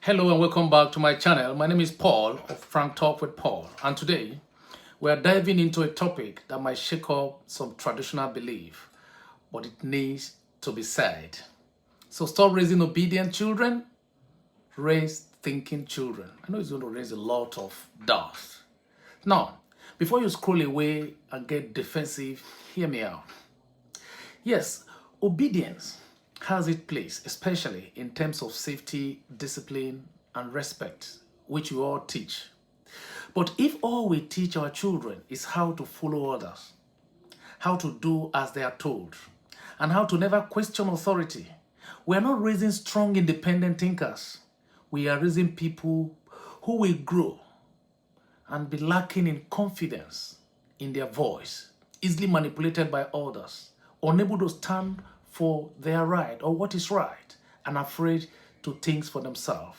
Hello and welcome back to my channel. My name is Paul of Frank Talk with Paul, and today we are diving into a topic that might shake up some traditional belief, but it needs to be said. So stop raising obedient children, raise thinking children. I know it's going to raise a lot of doubts. Now, before you scroll away and get defensive, hear me out. Yes, obedience has its place, especially in terms of safety, discipline, and respect, which we all teach. But if all we teach our children is how to follow others, how to do as they are told, and how to never question authority, we are not raising strong, independent thinkers. We are raising people who will grow and be lacking in confidence in their voice, easily manipulated by others, unable to stand for their right or what is right, and afraid to think for themselves.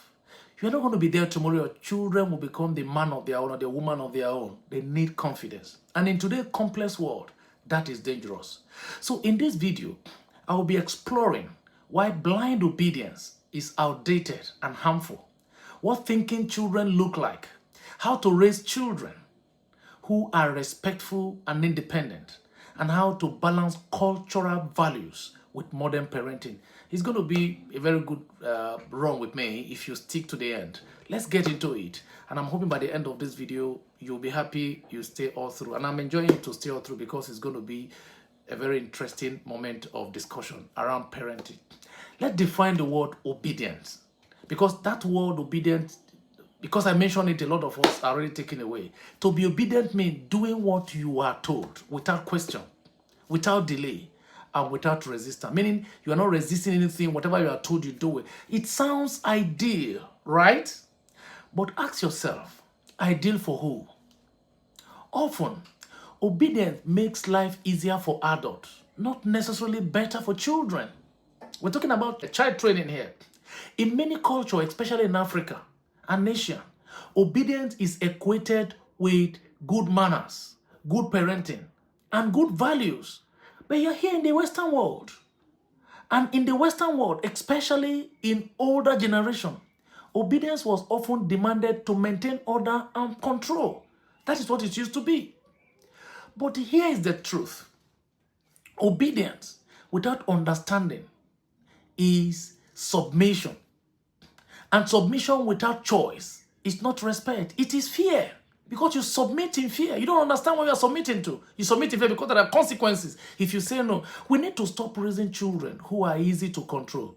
You're not going to be there tomorrow. Your children will become the man of their own or the woman of their own. They need confidence. And in today's complex world, that is dangerous. So in this video, I will be exploring why blind obedience is outdated and harmful, what thinking children look like, how to raise children who are respectful and independent, and how to balance cultural values with modern parenting. It's going to be a very good run with me if you stick to the end. Let's get into it. And I'm hoping by the end of this video, you'll be happy you stay all through. And I'm enjoying to stay all through because it's going to be a very interesting moment of discussion around parenting. Let's define the word obedience. Because that word obedience, because I mentioned it, a lot of us are already taken away. To be obedient means doing what you are told without question, without delay, and without resistance. Meaning you are not resisting anything, whatever you are told, you do it. It sounds ideal, right? But ask yourself, ideal for who? Often, obedience makes life easier for adults, not necessarily better for children. We're talking about child training here. In many cultures, especially in Africa and Asia, obedience is equated with good manners, good parenting, and good values. But you're here in the Western world. And in the Western world, especially in older generation, obedience was often demanded to maintain order and control. That is what it used to be. But here is the truth. Obedience without understanding is submission. And submission without choice is not respect. It is fear. Because you submit in fear. You don't understand what you are submitting to. You submit in fear because there are consequences if you say no. We need to stop raising children who are easy to control.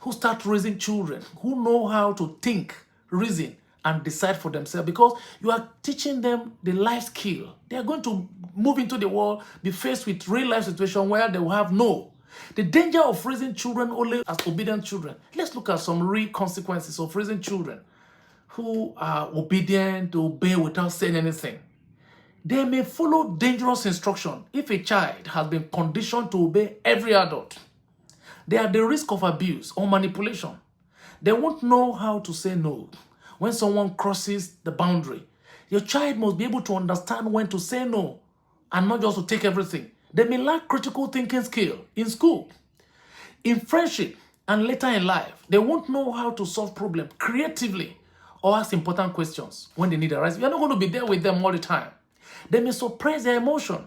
Who start raising children who know how to think, reason, and decide for themselves. Because you are teaching them the life skill. They are going to move into the world, be faced with real life situation where they will have no. The danger of raising children only as obedient children. Let's look at some real consequences of raising children who are obedient, obey without saying anything. They may follow dangerous instruction if a child has been conditioned to obey every adult. They are at the risk of abuse or manipulation. They won't know how to say no when someone crosses the boundary. Your child must be able to understand when to say no and not just to take everything. They may lack critical thinking skill in school, in friendship, and later in life. They won't know how to solve problems creatively or ask important questions when they need a rise. You're not going to be there with them all the time. They may suppress their emotion.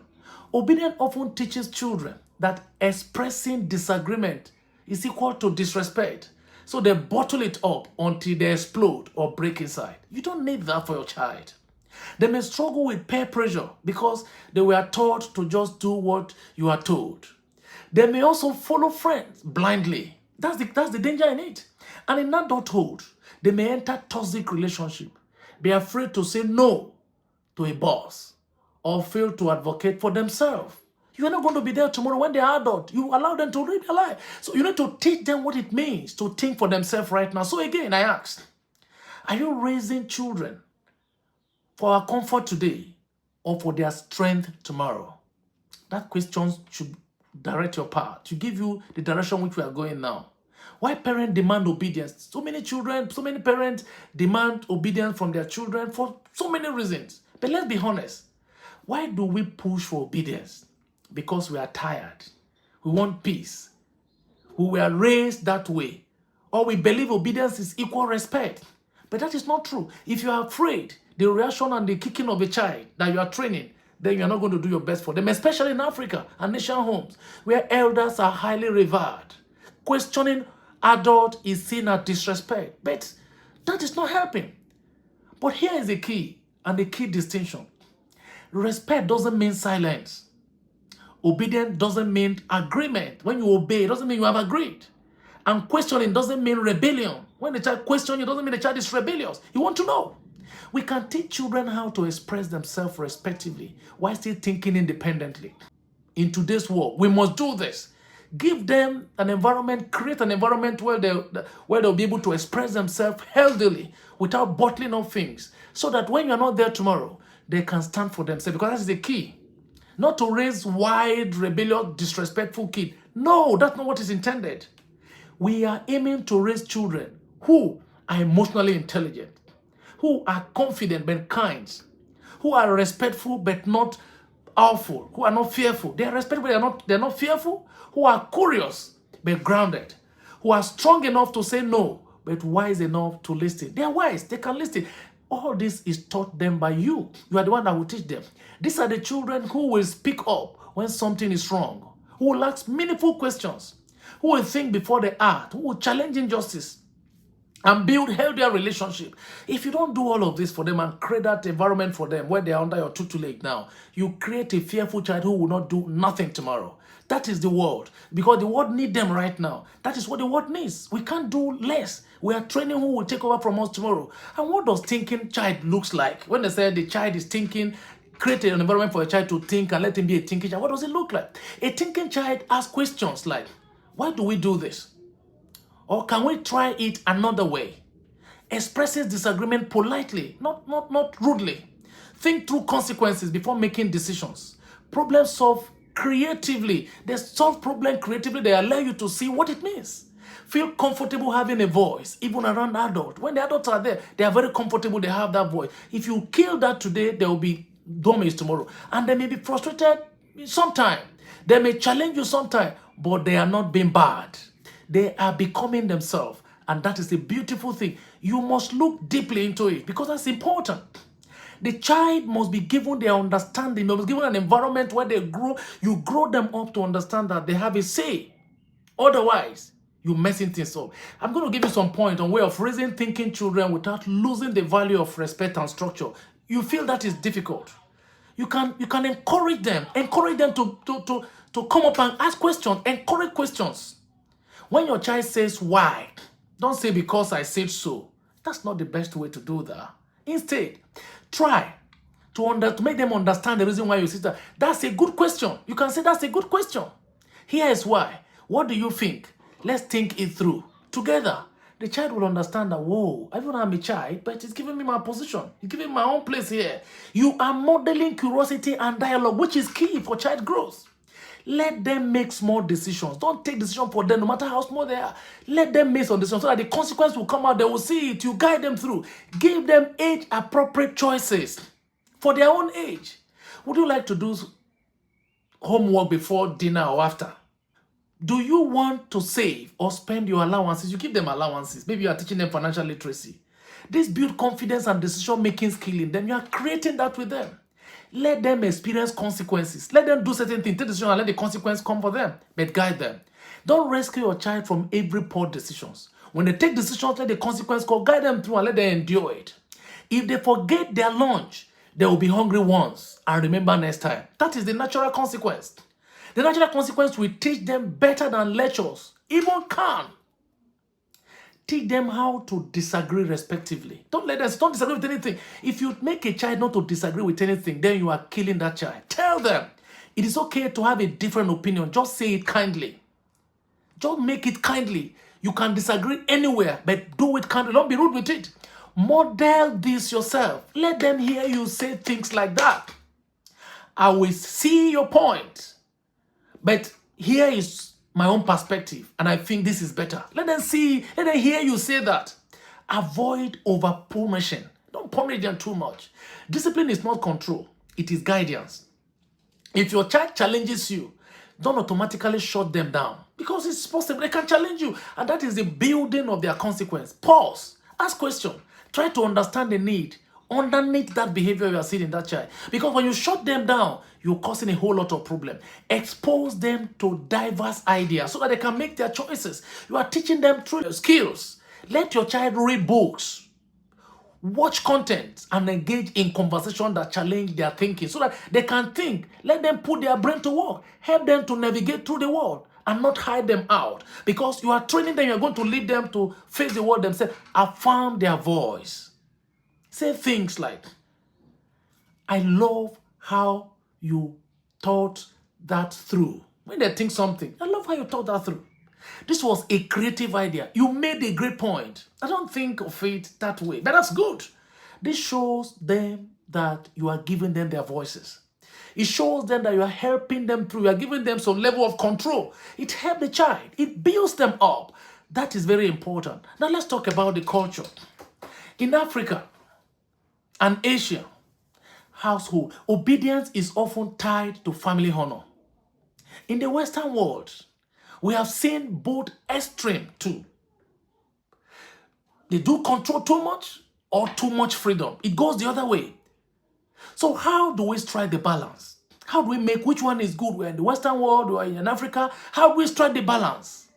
Obedience often teaches children that expressing disagreement is equal to disrespect. So they bottle it up until they explode or break inside. You don't need that for your child. They may struggle with peer pressure because they were taught to just do what you are told. They may also follow friends blindly. That's the danger in it. And in adulthood, they may enter toxic relationship, be afraid to say no to a boss, or fail to advocate for themselves. You are not going to be there tomorrow when they are adult. You allow them to live their life. So you need to teach them what it means to think for themselves right now. So again, I ask, are you raising children for our comfort today or for their strength tomorrow? That question should direct your path, to give you the direction which we are going now. Why parents demand obedience? So many parents demand obedience from their children for so many reasons. But let's be honest. Why do we push for obedience? Because we are tired. We want peace. We were raised that way. or we believe obedience is equal respect. But that is not true. If you are afraid, the reaction and the kicking of a child that you are training, then you are not going to do your best for them, especially in Africa and nation homes, where elders are highly revered. Questioning adult is seen as disrespect, but that is not helping. But here is the key, and the key distinction. Respect doesn't mean silence. Obedience doesn't mean agreement. When you obey, it doesn't mean you have agreed. And questioning doesn't mean rebellion. When the child questions you, it doesn't mean the child is rebellious. You want to know. We can teach children how to express themselves respectively while still thinking independently. In today's world, we must do this. Give them an environment, create an environment where they'll be able to express themselves healthily without bottling up things, so that when you're not there tomorrow, they can stand for themselves, because that's the key. Not to raise wild, rebellious, disrespectful kids. No, that's not what is intended. We are aiming to raise children who are emotionally intelligent, who are confident but kind, who are respectful but not awful, who are not fearful. They are respectful, they're not fearful, who are curious but grounded, who are strong enough to say no but wise enough to listen. They are wise, they can listen. All this is taught them by you. You are the one that will teach them. These are the children who will speak up when something is wrong, who will ask meaningful questions, who will think before they act, who will challenge injustice and build healthier relationship. If you don't do all of this for them and create that environment for them where they are under your tutelage now, you create a fearful child who will not do nothing tomorrow. That is the world, because the world needs them right now. That is what the world needs. We can't do less. We are training who will take over from us tomorrow. And what does thinking child looks like? When they say the child is thinking, create an environment for a child to think and let him be a thinking child, what does it look like? A thinking child asks questions like, why do we do this? Or can we try it another way? Expresses disagreement politely, not rudely. Think through consequences before making decisions. Problem solve creatively. They solve problem creatively. They allow you to see what it means. Feel comfortable having a voice, even around adults. When the adults are there, they are very comfortable. They have that voice. If you kill that today, there will be dummies tomorrow. And they may be frustrated sometime. They may challenge you sometime, but they are not being bad. They are becoming themselves. And that is a beautiful thing. You must look deeply into it, because that's important. The child must be given their understanding. They must be given an environment where they grow. You grow them up to understand that they have a say. Otherwise, you're messing things up. I'm going to give you some points on way of raising thinking children without losing the value of respect and structure. You feel that is difficult. You can encourage them to come up and ask questions. Encourage questions. When your child says why, don't say because I said so. That's not the best way to do that. Instead, try to make them understand the reason why you say that. That's a good question. You can say that's a good question. Here is why. What do you think? Let's think it through together. The child will understand that, whoa, I don't have a child, but it's giving me my position. It's giving me my own place here. You are modeling curiosity and dialogue, which is key for child growth. Let them make small decisions. Don't take decisions for them, no matter how small they are. Let them make some decisions so that the consequence will come out. They will see it. You guide them through. Give them age-appropriate choices for their own age. Would you like to do homework before dinner or after? Do you want to save or spend your allowances? You give them allowances. Maybe you are teaching them financial literacy. This builds confidence and decision-making skill in them. You are creating that with them. Let them experience consequences. Let them do certain things, take decisions, and let the consequence come for them. But guide them. Don't rescue your child from every poor decisions. When they take decisions, let the consequence come. Guide them through and let them endure it. If they forget their lunch, they will be hungry once and remember next time. That is the natural consequence. The natural consequence will teach them better than lectures even can. Teach them how to disagree respectively. Don't disagree with anything. If you make a child not to disagree with anything, then you are killing that child. Tell them it is okay to have a different opinion. Just say it kindly. Just make it kindly. You can disagree anywhere, but do it kindly. Don't be rude with it. Model this yourself. Let them hear you say things like that. I will see your point, but here is my own perspective, and I think this is better. Let them hear you say that. Avoid over-punishing. Don't punish them too much. Discipline is not control. It is guidance. If your child challenges you, don't automatically shut them down because it's possible they can challenge you, and that is the building of their consequence. Pause, ask questions, try to understand the need underneath that behavior you are seeing in that child. Because when you shut them down, you're causing a whole lot of problem. Expose them to diverse ideas so that they can make their choices. You are teaching them through skills. Let your child read books, watch content, and engage in conversation that challenge their thinking so that they can think. Let them put their brain to work. Help them to navigate through the world and not hide them out. Because you are training them, you're going to lead them to face the world themselves. Affirm their voice. Say things like, I love how you thought that through. When they think something, I love how you thought that through. This was a creative idea. You made a great point. I don't think of it that way, but that's good. This shows them that you are giving them their voices. It shows them that you are helping them through. You are giving them some level of control. It helps the child. It builds them up. That is very important. Now let's talk about the culture. In Africa and Asia household, obedience is often tied to family honor. In the Western world, we have seen both extreme too. They do control too much or too much freedom. It goes the other way. So how do we strike the balance? How do we make which one is good? We're in the Western world, we're in Africa. How do we strike the balance?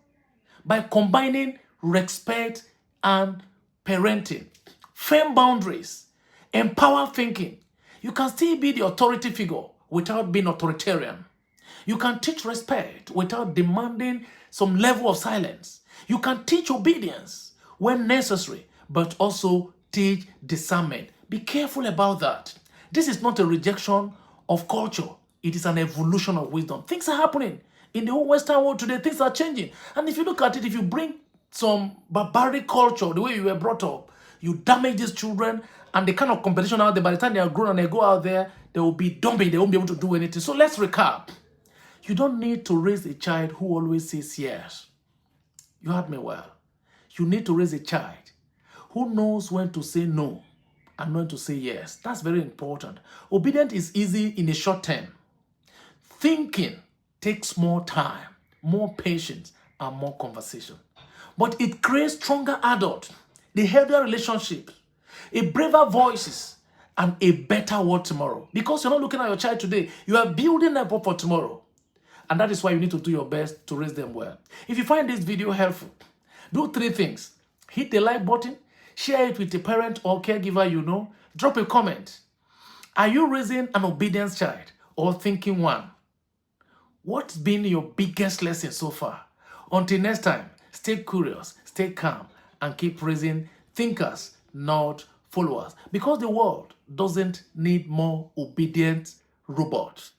By combining respect and parenting, firm boundaries, empower thinking. You can still be the authority figure without being authoritarian. You can teach respect without demanding some level of silence. You can teach obedience when necessary, but also teach discernment. Be careful about that. This is not a rejection of culture. It is an evolution of wisdom. Things are happening. In the whole Western world today, things are changing. And if you look at it, if you bring some barbaric culture, the way you were brought up, you damage these children, and the kind of competition out there, by the time they are grown and they go out there, they will be dumping, they won't be able to do anything. So let's recap. You don't need to raise a child who always says yes. You heard me well. You need to raise a child who knows when to say no and when to say yes. That's very important. Obedience is easy in the short term. Thinking takes more time, more patience, and more conversation. But it creates stronger adults, the healthier relationships, a braver voices, and a better world tomorrow. Because you're not looking at your child today, you are building them up for tomorrow. And that is why you need to do your best to raise them well. If you find this video helpful, do 3 things. Hit the like button, share it with a parent or caregiver you know, drop a comment. Are you raising an obedient child or thinking one? What's been your biggest lesson so far? Until next time, stay curious, stay calm, and keep raising thinkers, not followers. Because the world doesn't need more obedient robots.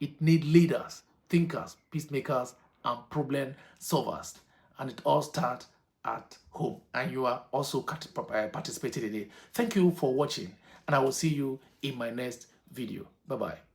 It needs leaders, thinkers, peacemakers, and problem solvers. And it all starts at home. And you are also participating in it. Thank you for watching. And I will see you in my next video. Bye-bye.